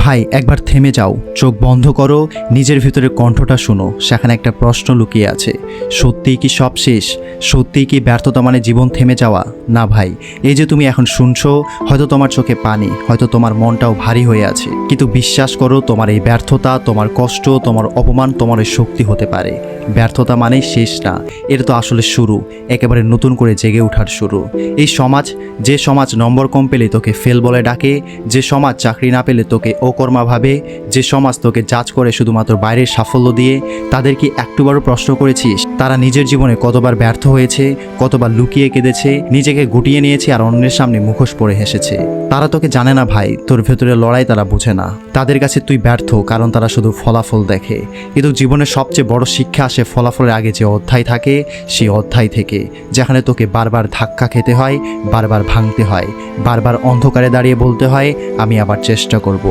ভাই একবার থেমে যাও, চোখ বন্ধ করো, নিজের ভিতরে কণ্ঠটা শোনো। সেখানে একটা প্রশ্ন লুকিয়ে আছে, সত্যিই কি সব শেষ? সত্যিই কি ব্যর্থতা মানে জীবন থেমে যাওয়া? না ভাই, এই যে তুমি এখন শুনছো, হয়তো তোমার চোখে পানি, হয়তো তোমার মনটাও ভারী হয়ে আছে, কিন্তু বিশ্বাস করো, তোমার এই ব্যর্থতা, তোমার কষ্ট, তোমার অপমান তোমার ওই শক্তি হতে পারে। ব্যর্থতা মানেই শেষ না, এটা তো আসলে শুরু, একেবারে নতুন করে জেগে ওঠার শুরু। এই সমাজ, যে সমাজ নম্বর কম পেলে তোকে ফেল বলে ডাকে, যে সমাজ চাকরি না পেলে তোকে অকর্মা ভাবে, যে সমাজ তোকে জাজ করে শুধুমাত্র বাইরের সাফল্য দিয়ে, তাদের কি একটুবারও প্রশ্ন করেছিস তারা নিজের জীবনে কতবার ব্যর্থ হয়েছে, কতবার লুকিয়ে কেঁদেছে, নিজেকে গুটিয়ে নিয়েছে আর অন্যের সামনে মুখোশ পরে হেসেছে? তারা তোকে জানে না ভাই, তোর ভেতরে লড়াই তারা বোঝে না। তাদের কাছে তুই ব্যর্থ কারণ তারা শুধু ফলাফল দেখে, কিন্তু জীবনের সবচেয়ে বড় শিক্ষা আসে ফলাফলের আগে যে অধ্যায় থাকে, সেই অধ্যায় থেকে, যেখানে তোকে বারবার ধাক্কা খেতে হয়, বারবার ভাঙতে হয়, বারবার অন্ধকারে দাঁড়িয়ে বলতে হয় আমি আবার চেষ্টা করব।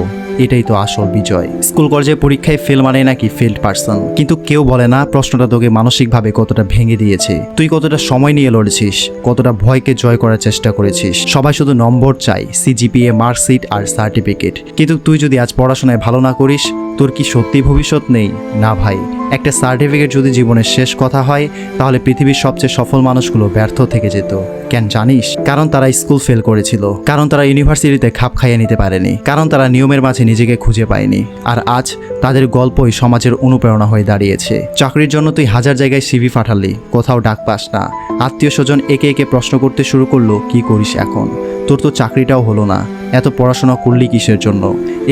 এটাই তো আসল বিজয়। স্কুল পর্যায়ে পরীক্ষায় ফেল মানে নাকি ফেল্ড পারসন, কিন্তু কেউ বলে না প্রশ্নটা তোকে মানসিকভাবে কতটা ভেঙে দিয়েছে, তুই কতটা সময় নিয়ে লড়েছিস, কতটা ভয়কে জয় করার চেষ্টা করেছিস। সবাই শুধু নম্বর চাই, সিজিপিএ, মার্কশিট আর সার্টিফিকেট, কিন্তু তুই যদি আজ পড়াশোনায় ভালো না করিস, তোর কি সত্যি ভবিষ্যৎ নেই? না ভাই, একটা সার্টিফিকেট যদি জীবনের শেষ কথা হয়, তাহলে পৃথিবীর সবচেয়ে সফল মানুষগুলো ব্যর্থ থেকে যেত। কেন জানিস? কারণ তারা স্কুল ফেল করেছিল, কারণ তারা ইউনিভার্সিটিতে খাপ খাইয়ে নিতে পারেনি, কারণ তারা নিয়মের মাঝে নিজেকে খুঁজে পায়নি। আর আজ তাদের গল্পই সমাজের অনুপ্রেরণা হয়ে দাঁড়িয়েছে। চাকরির জন্য তুই হাজার জায়গায় সিভি পাঠালি, কোথাও ডাক পাস না। আত্মীয় স্বজন একে একে প্রশ্ন করতে শুরু করলো কি করিস এখন? তোর তো চাকরিটাও হলো না, এত পড়াশোনা করলি কিসের জন্য?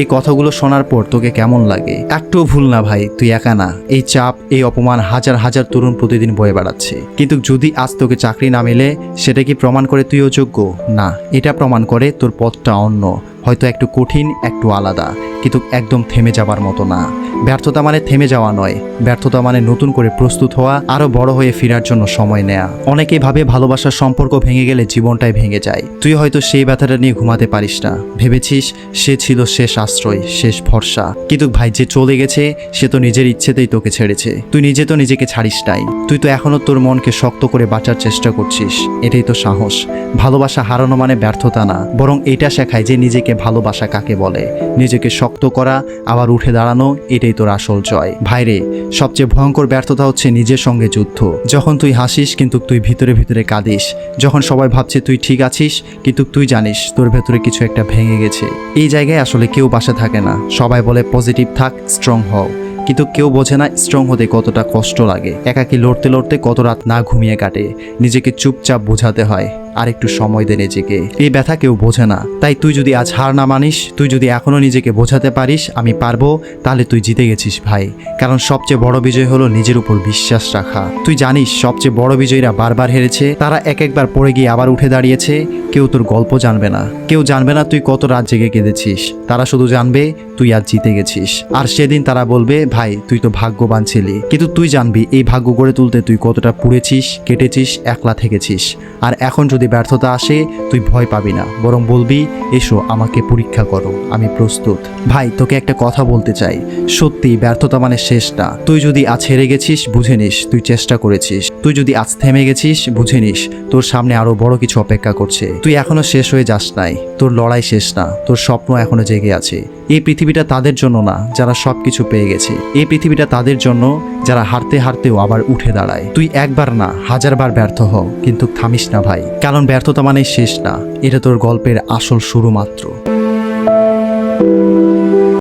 এই কথাগুলো শোনার পর তোকে কেমন লাগে? একটুও ভুল না ভাই, তুই একা না। এই চাপ, এই অপমান হাজার হাজার তরুণ প্রতিদিন বয়ে বেড়াচ্ছে। কিন্তু যদি আজ তোকে চাকরি না মেলে, সেটা কি প্রমাণ করে তুই অযোগ্য? না, এটা প্রমাণ করে তোর পথটা অন্য, হয়তো একটু কঠিন, একটু আলাদা, কিন্তু একদম থেমে যাবার মতো না। ব্যর্থতা মানে থেমে যাওয়া নয়, ব্যর্থতা মানে নতুন করে প্রস্তুত হওয়া, আরো বড় হয়ে ফেরার জন্য সময় নেয়া। অনেকেই ভাবে ভালোবাসার সম্পর্ক ভেঙে গেলে জীবনটাই ভেঙে যায়। তুই হয়তো সেই ব্যথাটা নিয়ে ঘুমাতে পারিস না, ভেবেছিস সে ছিল শেষ আশ্রয়, শেষ ভরসা। কিন্তু ভাই, যে চলে গেছে সে তো নিজের ইচ্ছেতেই তোকে ছেড়েছে, তুই নিজে তো নিজেকে ছাড়িস নাই। তুই তো এখনো তোর মনকে শক্ত করে বাঁচার চেষ্টা করছিস, এটাই তো সাহস। ভালোবাসা হারানো মানে ব্যর্থতা না, বরং এটা শেখায় যে নিজেকে ভালোবাসা কাকে বলে। নিজেকে শক্ত করা, আবার উঠে দাঁড়ানো, এটাই তোর আসল জয়। ভাইরে, সবচেয়ে ভয়ঙ্কর ব্যর্থতা হচ্ছে নিজের সঙ্গে যুদ্ধ। যখন তুই হাসিস কিন্তু তুই ভিতরে ভিতরে কাঁদিস, যখন সবাই ভাবছে তুই ঠিক আছিস কিন্তু তুই জানিস তোর ভেতরে কিছু একটা ভেঙে গেছে। এই জায়গায় আসলে কেউ পাশে থাকে না। সবাই বলে পজিটিভ থাক, স্ট্রং হও, কিন্তু কেউ বোঝে না স্ট্রং হতে কতটা কষ্ট লাগে। একাকি লড়তে লড়তে কত রাত না ঘুমিয়ে কাটে, নিজেকে চুপচাপ বোঝাতে হয় আর একটু সময় দে নিজেকে। এই ব্যথা কেউ বোঝে না। তাই তুই যদি আজ হার না মানিস, তুই যদি এখনো নিজেকে বোঝাতে পারিস আমি পারবো, তাহলে তুই জিতে গেছিস ভাই। কারণ সবচেয়ে বড় বিজয় হলো নিজের উপর বিশ্বাস রাখা। তুই জানিস সবচেয়ে বড় বিজয়ীরা বারবার হেরেছে, তারা এক একবার পড়ে গিয়ে আবার উঠে দাঁড়িয়েছে। কেউ তোর গল্প জানবে না, কেউ জানবে না তুই কত রাত জেগে কেঁদেছিস। তারা শুধু জানবে তুই আজ জিতে গেছিস, আর সেদিন তারা বলবে ভাই তুই তো ভাগ্যবান ছিলি। কিন্তু তুই জানবি এই ভাগ্য গড়ে তুলতে তুই কতটা পুড়েছিস, কেটেছিস, একলা থেকেছিস। আর এখন যদি ব্যর্থতা আসে, তুই ভয় পাবি না, বরং বলবি এসো আমাকে পরীক্ষা করো, আমি প্রস্তুত। ভাই, তোকে একটা কথা বলতে চাই, সত্যি ব্যর্থতা মানে শেষ না। তুই যদি আজ হেরে গেছিস, বুঝে নিস তুই চেষ্টা করেছিস। তুই যদি আজ থেমে গেছিস, বুঝে নিস তোর সামনে আরো বড় কিছু অপেক্ষা করছে। তুই এখনো শেষ হয়ে যাস নাই, তোর লড়াই শেষ না, তোর স্বপ্ন এখনো জেগে আছে। এই পৃথিবীটা তাদের জন্য না যারা সবকিছু পেয়ে গেছে, এই পৃথিবীটা তাদের জন্য যারা হারতে হারতেও আবার উঠে দাঁড়ায়। তুই একবার না হাজারবার ব্যর্থ হও, কিন্তু থামিস না ভাই, কারণ ব্যর্থতা মানে শেষ না, এটা তোর গল্পের আসল শুরু মাত্র।